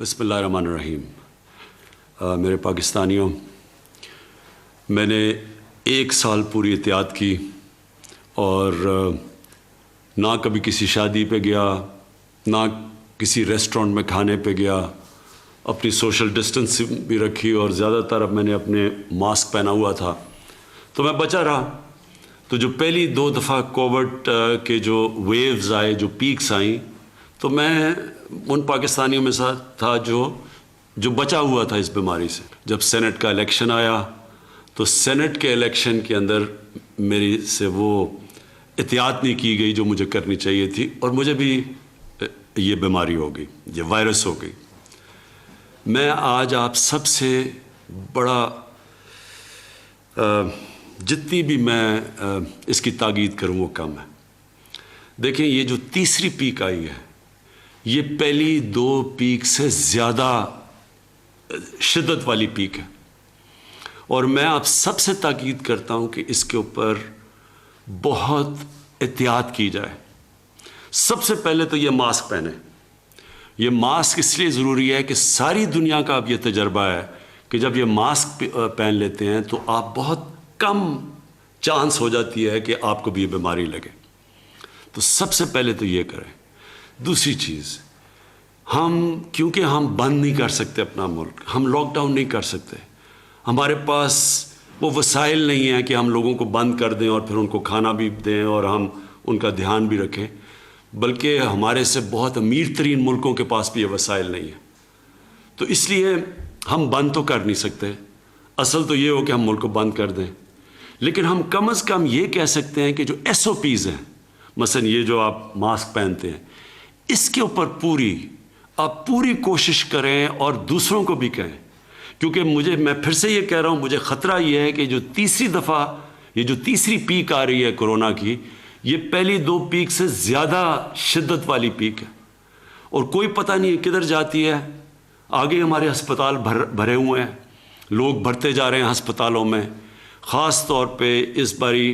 बिस्मिल्लाहिर्रहमानिर्रहीम। मेरे पाकिस्तानियों, मैंने 1 साल पूरी एहतियात की और ना कभी किसी शादी पे गया, ना किसी रेस्टोरेंट में खाने पे गया, अपनी सोशल डिस्टेंस भी रखी और ज़्यादातर अब मैंने अपने मास्क पहना हुआ था, तो मैं बचा रहा। तो जो पहली 2 दफ़ा कोविड के जो वेव्स आए, जो पीक्स आई, तो मैं उन पाकिस्तानियों में साथ था जो बचा हुआ था इस बीमारी से। जब सेनेट का इलेक्शन आया तो सेनेट के इलेक्शन के अंदर मेरी से वो एहतियात नहीं की गई जो मुझे करनी चाहिए थी और मुझे भी ये बीमारी हो गई, ये वायरस हो गई। मैं आज आप सबसे बड़ा जितनी भी मैं इसकी ताकीद करूँ वो कम है। देखें, ये जो तीसरी पीक आई है, ये पहली 2 पीक से ज़्यादा शिद्दत वाली पीक है और मैं आप सबसे ताकीद करता हूँ कि इसके ऊपर बहुत एहतियात की जाए। सबसे पहले तो ये मास्क पहने। ये मास्क इसलिए ज़रूरी है कि सारी दुनिया का अब ये तजर्बा है कि जब ये मास्क पहन लेते हैं तो आप बहुत कम चांस हो जाती है कि आपको भी ये बीमारी लगे। तो सबसे पहले तो ये करें। दूसरी चीज़, क्योंकि हम बंद नहीं कर सकते अपना मुल्क, हम लॉकडाउन नहीं कर सकते, हमारे पास वो वसाइल नहीं है कि हम लोगों को बंद कर दें और फिर उनको खाना भी दें और हम उनका ध्यान भी रखें, बल्कि हमारे से बहुत अमीर तरीन मुल्कों के पास भी ये वसाइल नहीं है। तो इसलिए हम बंद तो कर नहीं सकते। असल तो ये हो कि हम मुल्क को बंद कर दें, लेकिन हम कम से कम ये कह सकते हैं कि जो SOPs हैं, मसलन ये जो आप मास्क पहनते हैं, इसके ऊपर आप पूरी कोशिश करें और दूसरों को भी कहें। क्योंकि मैं फिर से ये कह रहा हूँ, मुझे ख़तरा ये है कि जो तीसरी पीक आ रही है कोरोना की, ये पहली 2 पीक से ज़्यादा शिद्दत वाली पीक है और कोई पता नहीं है किधर जाती है। आगे हमारे अस्पताल भरे हुए हैं, लोग भरते जा रहे हैं अस्पतालों में। ख़ास तौर पे इस बारी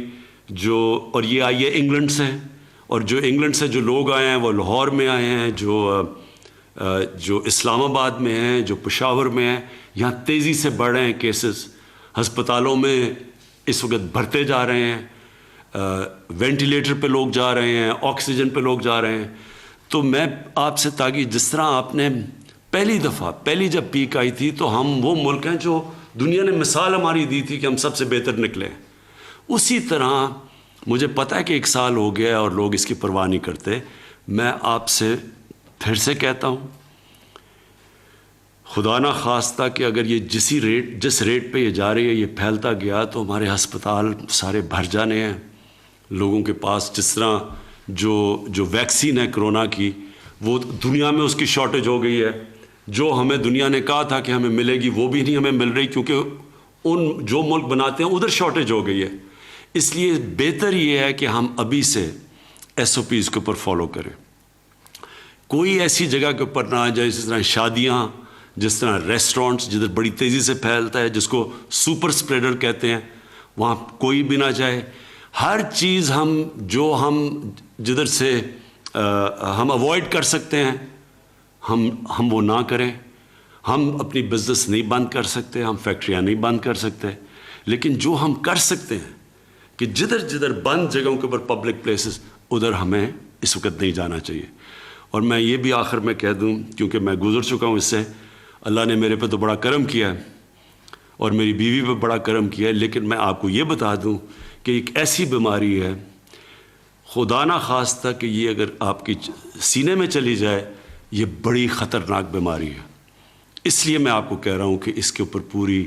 और ये आई है इंग्लैंड से, और जो इंग्लैंड से जो लोग आए हैं वो लाहौर में आए हैं, जो इस्लामाबाद में हैं, जो पेशावर में हैं। यहाँ तेज़ी से बढ़ रहे हैं केसेस, अस्पतालों में इस वक्त भरते जा रहे हैं, वेंटिलेटर पे लोग जा रहे हैं, ऑक्सीजन पे लोग जा रहे हैं। तो मैं आपसे ताकि जिस तरह आपने पहली जब पीक आई थी, तो हम वो मुल्क हैं जो दुनिया ने मिसाल हमारी दी थी कि हम सबसे बेहतर निकले, उसी तरह मुझे पता है कि 1 साल हो गया है और लोग इसकी परवाह नहीं करते। मैं आपसे फिर से कहता हूँ, खुदा ना खास्ता कि अगर ये जिस रेट पे ये जा रही है, ये फैलता गया, तो हमारे अस्पताल सारे भर जाने हैं लोगों के पास। जिस तरह जो वैक्सीन है कोरोना की, वो दुनिया में उसकी शॉर्टेज हो गई है। जो हमें दुनिया ने कहा था कि हमें मिलेगी, वो भी नहीं हमें मिल रही, क्योंकि जो मुल्क बनाते हैं उधर शॉर्टेज हो गई है। इसलिए बेहतर ये है कि हम अभी से SOPs के ऊपर फॉलो करें। कोई ऐसी जगह के ऊपर ना आ जाए, जिस तरह शादियाँ, जिस तरह रेस्टोरेंट्स, जिधर बड़ी तेज़ी से फैलता है, जिसको सुपर स्प्रेडर कहते हैं, वहाँ कोई भी ना जाए। हर चीज़ हम जिधर से हम अवॉइड कर सकते हैं, हम वो ना करें। हम अपनी बिज़नेस नहीं बंद कर सकते, हम फैक्ट्रियाँ नहीं बंद कर सकते, लेकिन जो हम कर सकते हैं कि जिधर बंद जगहों के ऊपर पब्लिक प्लेसेस, उधर हमें इस वक्त नहीं जाना चाहिए। और मैं ये भी आखिर में कह दूं, क्योंकि मैं गुज़र चुका हूँ इससे, अल्लाह ने मेरे पे तो बड़ा करम किया है और मेरी बीवी पे बड़ा करम किया है, लेकिन मैं आपको ये बता दूं कि एक ऐसी बीमारी है, खुदा ना खास्ता कि ये अगर आपकी सीने में चली जाए, ये बड़ी ख़तरनाक बीमारी है। इसलिए मैं आपको कह रहा हूँ कि इसके ऊपर पूरी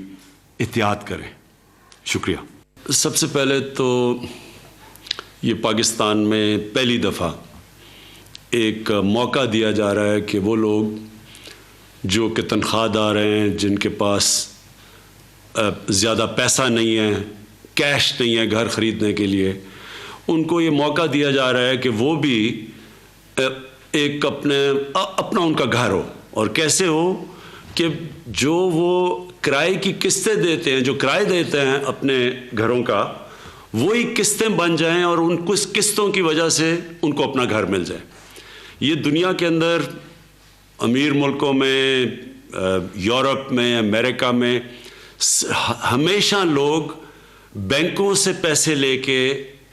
एहतियात करें। शुक्रिया। सबसे पहले तो ये पाकिस्तान में पहली दफ़ा एक मौका दिया जा रहा है कि वो लोग जो कि तनख्वाहदार हैं, जिनके पास ज़्यादा पैसा नहीं है, कैश नहीं है घर ख़रीदने के लिए, उनको ये मौका दिया जा रहा है कि वो भी एक अपना उनका घर हो। और कैसे हो कि जो वो किराए की किस्तें देते हैं, जो किराए देते हैं अपने घरों का, वही किस्तें बन जाएं और उन कुछ किस्तों की वजह से उनको अपना घर मिल जाए। ये दुनिया के अंदर امیر ملکوں میں، یورپ میں، امریکہ میں ہمیشہ لوگ بینکوں سے پیسے لے کے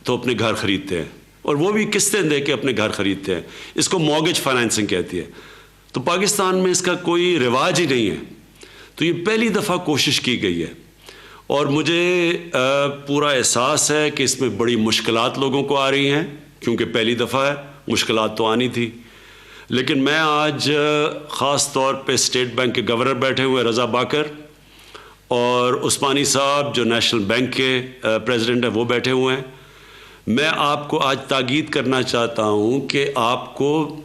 تو اپنے گھر خریدتے ہیں، اور وہ بھی قسطیں دے کے اپنے گھر خریدتے ہیں. اس کو مارگیج فائنینسنگ کہتی ہے. تو پاکستان میں اس کا کوئی رواج ہی نہیں ہے. تو یہ پہلی دفعہ کوشش کی گئی ہے، اور مجھے پورا احساس ہے کہ اس میں بڑی مشکلات لوگوں کو آ رہی ہیں، کیونکہ پہلی دفعہ ہے، مشکلات تو آنی تھی. لیکن میں آج خاص طور پہ اسٹیٹ بینک کے گورنر بیٹھے ہوئے رضا باکر، اور عثمانی صاحب جو نیشنل بینک کے پریزیڈنٹ ہیں وہ بیٹھے ہوئے ہیں. میں آپ کو آج تاکید کرنا چاہتا ہوں کہ آپ کو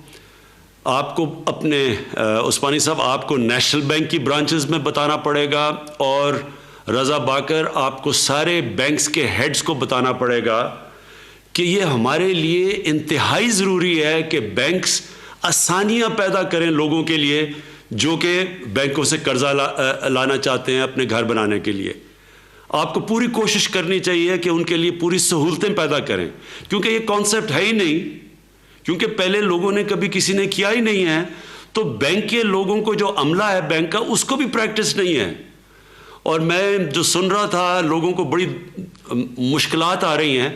اپنے عثمانی صاحب آپ کو نیشنل بینک کی برانچز میں بتانا پڑے گا، اور رضا باکر آپ کو سارے بینکس کے ہیڈز کو بتانا پڑے گا کہ یہ ہمارے لیے انتہائی ضروری ہے کہ بینکس آسانیاں پیدا کریں لوگوں کے لیے جو کہ بینکوں سے قرضہ لانا چاہتے ہیں اپنے گھر بنانے کے لیے. آپ کو پوری کوشش کرنی چاہیے کہ ان کے لیے پوری سہولتیں پیدا کریں، کیونکہ یہ کانسیپٹ ہے ہی نہیں، کیونکہ پہلے لوگوں نے کبھی کسی نے کیا ہی نہیں ہے. تو بینک کے لوگوں کو جو عملہ ہے بینک کا، اس کو بھی پریکٹس نہیں ہے. اور میں جو سن رہا تھا لوگوں کو بڑی مشکلات آ رہی ہیں،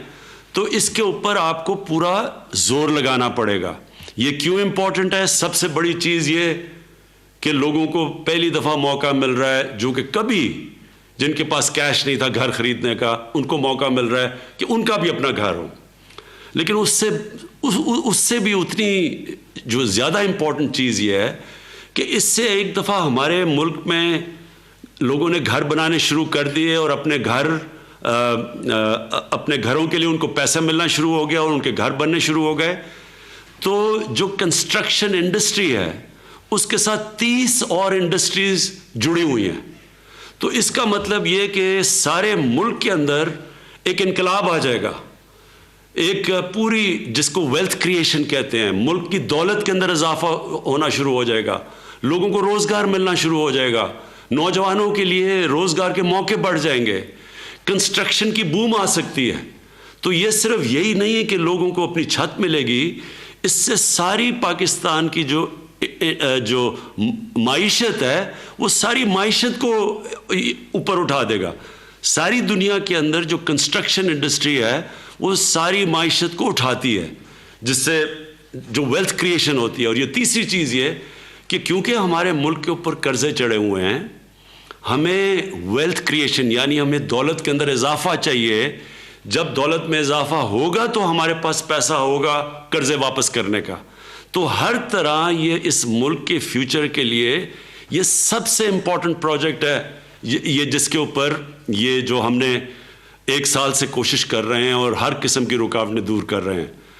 تو اس کے اوپر آپ کو پورا زور لگانا پڑے گا. یہ کیوں امپورٹنٹ ہے؟ سب سے بڑی چیز یہ کہ لوگوں کو پہلی دفعہ موقع مل رہا ہے، جو کہ کبھی جن کے پاس کیش نہیں تھا گھر خریدنے کا، ان کو موقع مل رہا ہے کہ ان کا بھی اپنا گھر ہو. لیکن اس سے بھی اتنی جو زیادہ امپورٹنٹ چیز یہ ہے کہ اس سے ایک دفعہ ہمارے ملک میں لوگوں نے گھر بنانے شروع کر دیے، اور اپنے گھروں کے لیے ان کو پیسہ ملنا شروع ہو گیا، اور ان کے گھر بننے شروع ہو گئے. تو جو کنسٹرکشن انڈسٹری ہے اس کے ساتھ 30 اور انڈسٹریز جڑی ہوئی ہیں. تو اس کا مطلب یہ کہ سارے ملک کے اندر ایک انقلاب آ جائے گا، ایک پوری جس کو ویلتھ کریشن کہتے ہیں، ملک کی دولت کے اندر اضافہ ہونا شروع ہو جائے گا، لوگوں کو روزگار ملنا شروع ہو جائے گا، نوجوانوں کے لیے روزگار کے موقع بڑھ جائیں گے، کنسٹرکشن کی بوم آ سکتی ہے. تو یہ صرف یہی نہیں ہے کہ لوگوں کو اپنی چھت ملے گی، اس سے ساری پاکستان کی جو معیشت ہے وہ ساری معیشت کو اوپر اٹھا دے گا. ساری دنیا کے اندر جو کنسٹرکشن انڈسٹری ہے وہ ساری معیشت کو اٹھاتی ہے، جس سے جو ویلتھ کریشن ہوتی ہے. اور یہ تیسری چیز یہ کہ کیونکہ ہمارے ملک کے اوپر قرضے چڑھے ہوئے ہیں، ہمیں ویلتھ کریشن یعنی ہمیں دولت کے اندر اضافہ چاہیے. جب دولت میں اضافہ ہوگا تو ہمارے پاس پیسہ ہوگا قرضے واپس کرنے کا. تو ہر طرح یہ اس ملک کے فیوچر کے لیے یہ سب سے امپورٹنٹ پروجیکٹ ہے، یہ جس کے اوپر یہ جو ہم نے 1 سال سے کوشش کر رہے ہیں اور ہر قسم کی رکاوٹیں دور کر رہے ہیں.